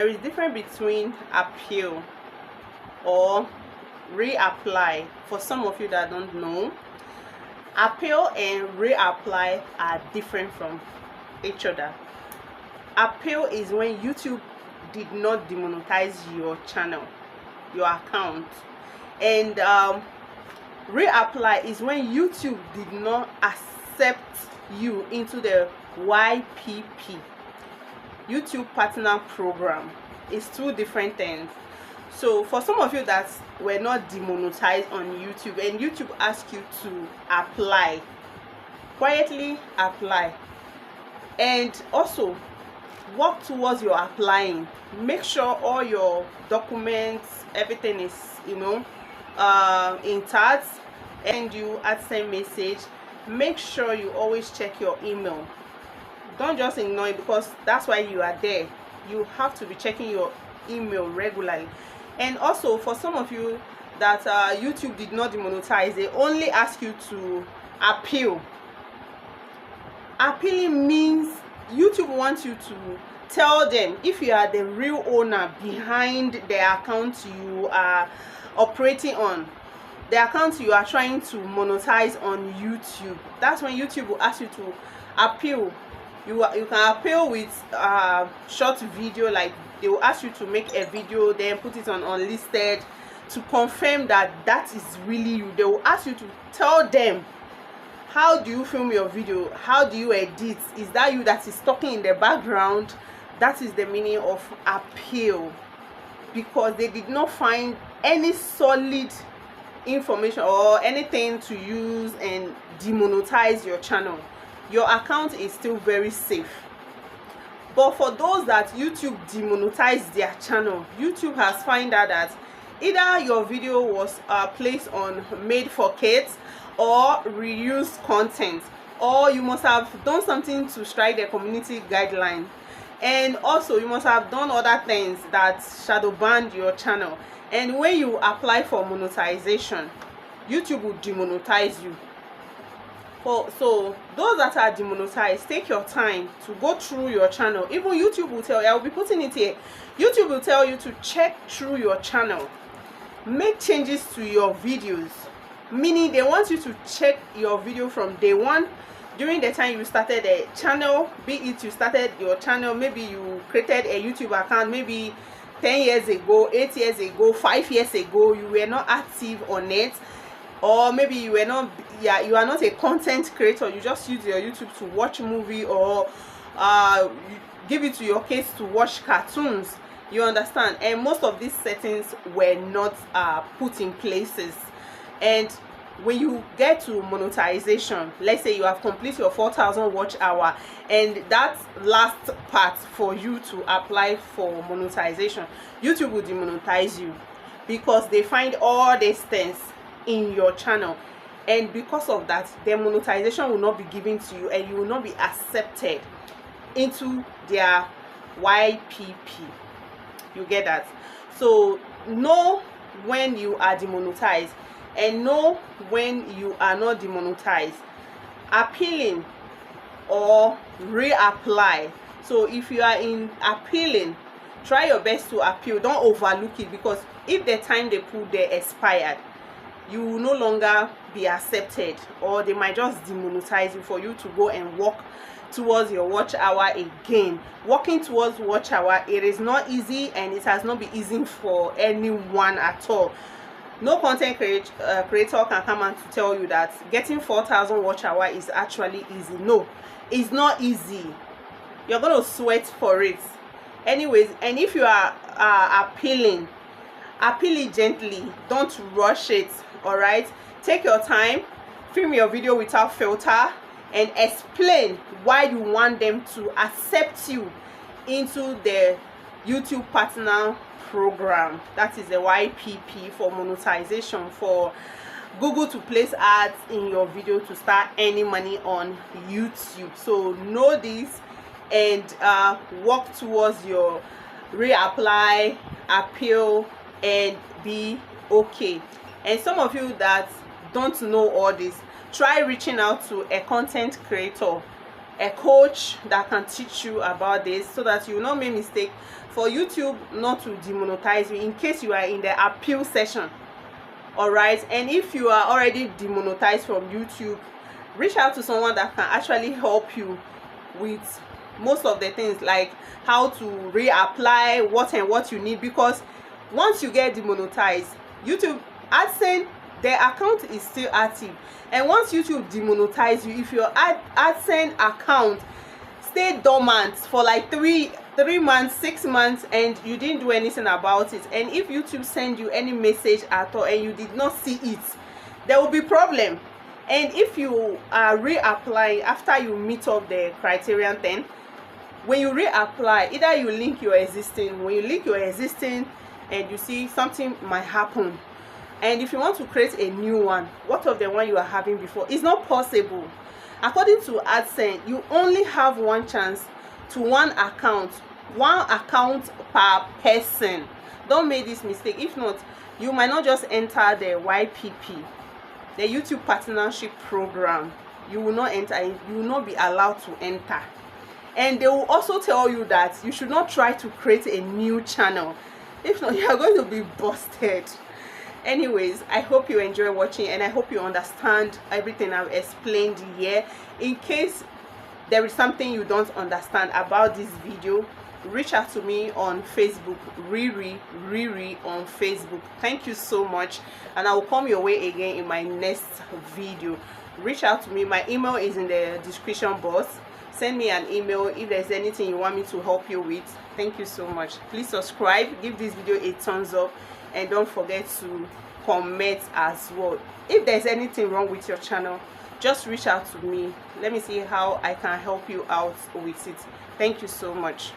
There is difference between appeal or reapply. For some of you that don't know, appeal and reapply are different from each other. Appeal is when YouTube did not demonetize your channel, your account, and reapply is when YouTube did not accept you into the YPP, YouTube Partner Program. It's two different things. So for some of you that were not demonetized on YouTube and YouTube asked you to apply, quietly apply, and also work towards your applying. Make sure all your documents, everything is intact, and you send message. Make sure you always check your email. Don't just ignore it, because that's why you are there. You have to be checking your email regularly. And also for some of you that YouTube did not demonetize, they only ask you to appeal. Appealing means YouTube wants you to tell them if you are the real owner behind the account you are operating on, the account you are trying to monetize on YouTube. That's when YouTube will ask you to appeal. You can appeal with short video, like they will ask you to make a video, then put it on unlisted to confirm that that is really you. They will ask you to tell them, how do you film your video, how do you edit, is that you that is talking in the background? That is the meaning of appeal, because they did not find any solid information or anything to use and demonetize your channel. Your account is still very safe. But for those that YouTube demonetized their channel, YouTube has found out that either your video was placed on made for kids or reused content, or you must have done something to strike the community guideline, and also you must have done other things that shadow banned your channel. And when you apply for monetization, YouTube will demonetize you. So those that are demonetized, take your time to go through your channel. Even YouTube will tell you, I will be putting it here, YouTube will tell you to check through your channel, make changes to your videos, meaning they want you to check your video from day one. During the time you started a channel, be it you started your channel, maybe you created a YouTube account maybe 10 years ago, 8 years ago, 5 years ago, you were not active on it, or maybe you were not, you are not a content creator, you just use your YouTube to watch movie, or give it to your kids to watch cartoons, you understand. And most of these settings were not put in places. And when you get to monetization, let's say you have completed your 4,000 watch hour, and that last part for you to apply for monetization, YouTube will demonetize you, because they find all these things in your channel, and because of that, the monetization will not be given to you, and you will not be accepted into their YPP. You get that? So know when you are demonetized and know when you are not demonetized. Appealing or reapply. So if you are in appealing, try your best to appeal. Don't overlook it, because if the time they put there expired, you will no longer be accepted, or they might just demonetize you for you to go and walk towards your watch hour again. Walking towards watch hour, it is not easy, and it has not been easy for anyone at all. No content creator can come and to tell you that getting 4,000 watch hour is actually easy. No, it's not easy. You're going to sweat for it anyways. And if you are appealing, appeal it gently, don't rush it. All right, take your time, film your video without filter, and explain why you want them to accept you into the YouTube Partner Program. That is the YPP, for monetization, for Google to place ads in your video to start earning money on YouTube. So know this and work towards your reapply, appeal, and be okay. And some of you that don't know all this, try reaching out to a content creator a coach that can teach you about this, so that you will not make mistake, for YouTube not to demonetize you in case you are in the appeal session. All right, and if you are already demonetized from YouTube, reach out to someone that can actually help you with most of the things, like how to reapply, what you need, because once you get demonetized, YouTube AdSense, the account is still active, and once YouTube demonetize you, if your AdSense account stay dormant for like 3 months, 6 months, and you didn't do anything about it, and if YouTube send you any message at all and you did not see it, there will be problem. And if you are reapplying after you meet up the criterion, then when you reapply, either you link your existing, when you link your existing and you see something might happen, and if you want to create a new one, what of the one you are having before, it's not possible. According to AdSense, you only have one chance to one account per person. Don't make this mistake. If not, you might not just enter the YPP, the YouTube partnership program. You will not enter, you will not be allowed to enter. And they will also tell you that you should not try to create a new channel. If not, you are going to be busted. Anyways, I hope you enjoy watching, and I hope you understand everything I've explained here. In case there is something you don't understand about this video, reach out to me on Facebook, Riri on Facebook. Thank you so much, and I will come your way again in my next video. Reach out to me. My email is in the description box. Send me an email if there's anything you want me to help you with. Thank you so much. Please subscribe, give this video a thumbs up, and don't forget to comment as well. If there's anything wrong with your channel, just reach out to me. Let me see how I can help you out with it. Thank you so much.